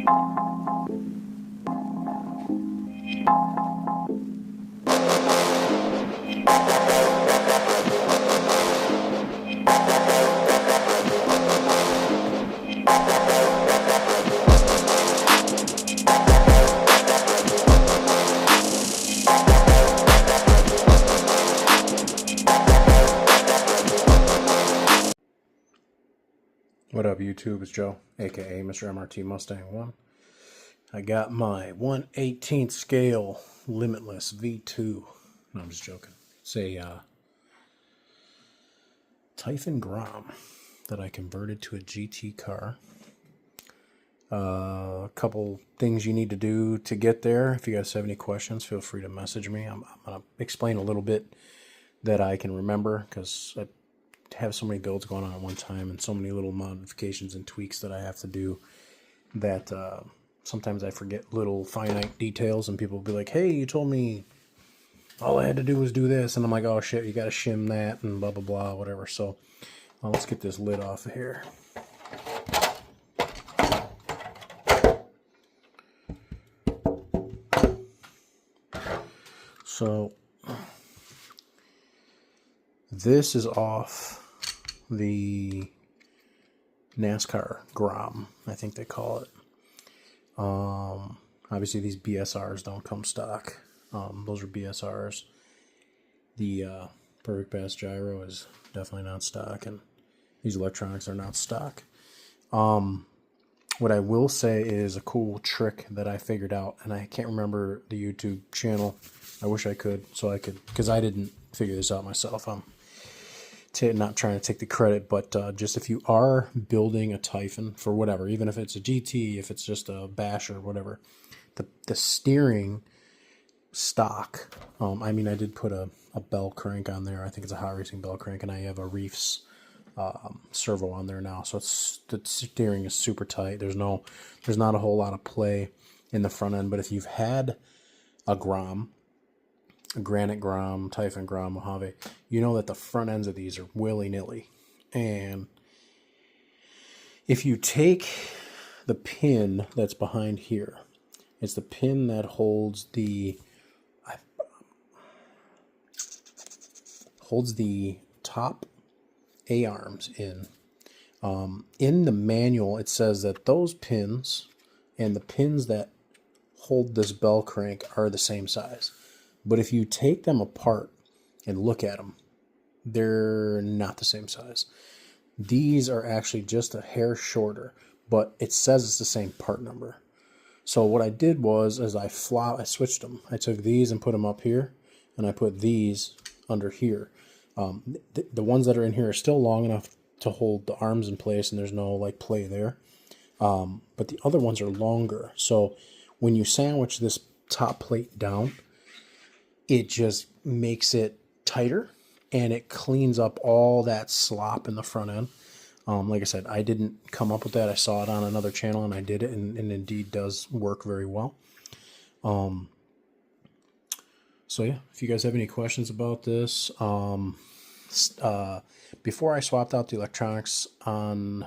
What up, YouTube? It's Joe, aka Mr. MRT Mustang 1. I got my 1/18 scale Limitless V2. No, I'm just joking. It's a Typhon grom that I converted to a GT car. A couple things you need to do to get there. If you guys have any questions, feel free to message me. I'm going to explain a little bit that I can remember, because I have so many builds going on at one time and so many little modifications and tweaks that I have to do that sometimes I forget little finite details, and people will be like, hey, you told me all I had to do was do this, and I'm like, oh shit, you gotta shim that and blah blah blah, whatever. So let's get this lid off of here. So this is off the NASCAR Grom, I think they call it. Obviously these BSRs don't come stock. Those are BSRs. The Perfect Pass gyro is definitely not stock, and these electronics are not stock. What I will say is a cool trick that I figured out, and I can't remember the YouTube channel. I wish I could, because I didn't figure this out myself. I'm not trying to take the credit, but just if you are building a Typhon for whatever, even if it's a GT, if it's just a Bash or whatever, the steering stock, I mean, I did put a bell crank on there. I think it's a hot racing bell crank, and I have a Reefs servo on there now, so the steering is super tight. There's not a whole lot of play in the front end. But if you've had a Grom, a Granite Grom, Typhon Grom, Mojave, you know that the front ends of these are willy-nilly. And if you take the pin that's behind here, it's the pin that holds the top A-arms in. In the manual, it says that those pins and the pins that hold this bell crank are the same size. But if you take them apart and look at them, they're not the same size. These are actually just a hair shorter, but it says it's the same part number. So what I did was, I switched them. I took these and put them up here, and I put these under here. The ones that are in here are still long enough to hold the arms in place, and there's no like play there. But the other ones are longer. So when you sandwich this top plate down, it just makes it tighter, and it cleans up all that slop in the front end. Like I said, I didn't come up with that. I saw it on another channel, and I did it, and indeed does work very well. So yeah, if you guys have any questions about this, before I swapped out the electronics on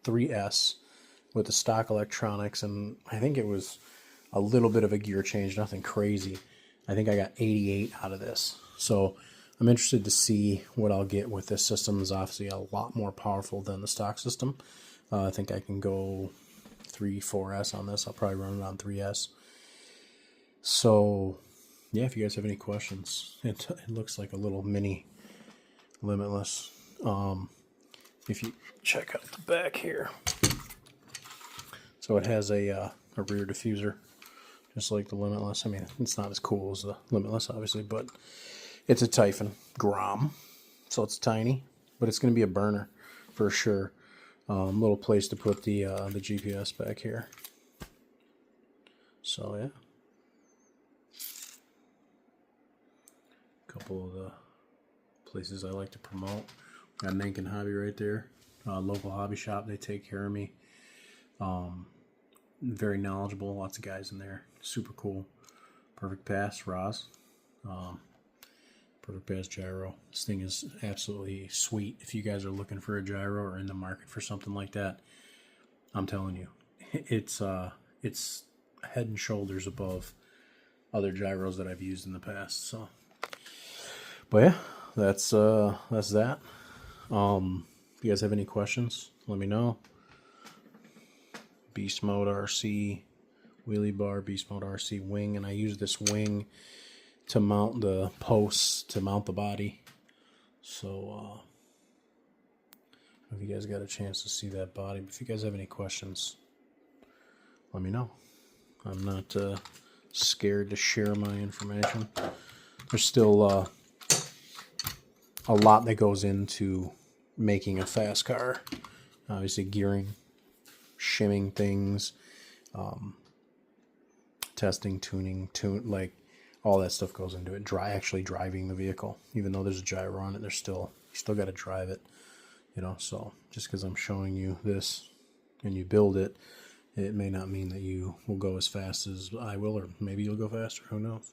3S with the stock electronics, and I think it was a little bit of a gear change, nothing crazy. I think I got 88 out of this. So I'm interested to see what I'll get with this system. It's obviously a lot more powerful than the stock system. I think I can go 4S on this. I'll probably run it on 3S. So yeah, if you guys have any questions, it looks like a little mini Limitless. If you check out the back here, so it has a rear diffuser, just like the Limitless. I mean, it's not as cool as the Limitless, obviously, but it's a Typhon Grom, so it's tiny, but it's going to be a burner for sure. Little place to put the GPS back here. So yeah, a couple of the places I like to promote. Got Nankin Hobby right there, local hobby shop. They take care of me. Very knowledgeable, lots of guys in there. Super cool. Perfect Pass, Roz. Perfect Pass gyro. This thing is absolutely sweet. If you guys are looking for a gyro or in the market for something like that, I'm telling you, it's it's head and shoulders above other gyros that I've used in the past. So, but yeah, that's that. If you guys have any questions, let me know. Beast Mode RC wheelie bar, Beast Mode RC wing, and I use this wing to mount the posts to mount the body. So if you guys got a chance to see that body, but if you guys have any questions, let me know. I'm not scared to share my information. There's still a lot that goes into making a fast car. Obviously gearing, shimming things, testing, tuning, like all that stuff goes into it. Actually driving the vehicle, even though there's a gyro on it, you still got to drive it. You know, so just because I'm showing you this and you build it, it may not mean that you will go as fast as I will, or maybe you'll go faster. Who knows?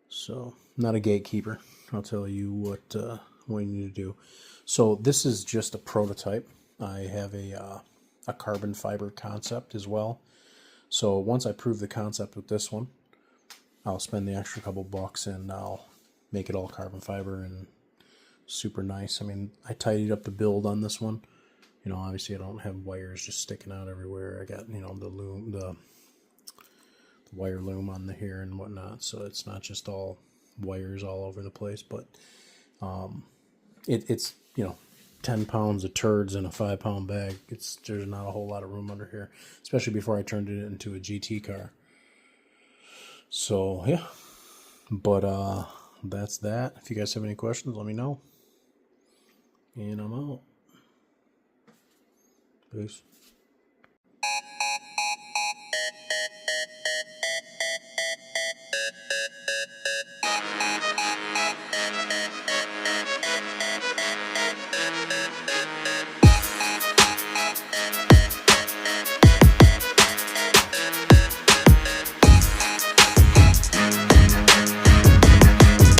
So, not a gatekeeper. I'll tell you what you need to do. So this is just a prototype. I have a carbon fiber concept as well. So once I prove the concept with this one, I'll spend the extra couple bucks and I'll make it all carbon fiber and super nice. I mean, I tidied up the build on this one. You know, obviously I don't have wires just sticking out everywhere. I got, you know, the loom, the wire loom on the here and whatnot, so it's not just all wires all over the place. But it's, you know, 10 pounds of turds in a 5-pound bag. There's not a whole lot of room under here, especially before I turned it into a GT car. So yeah, but that's that. If you guys have any questions, let me know. And I'm out. Peace.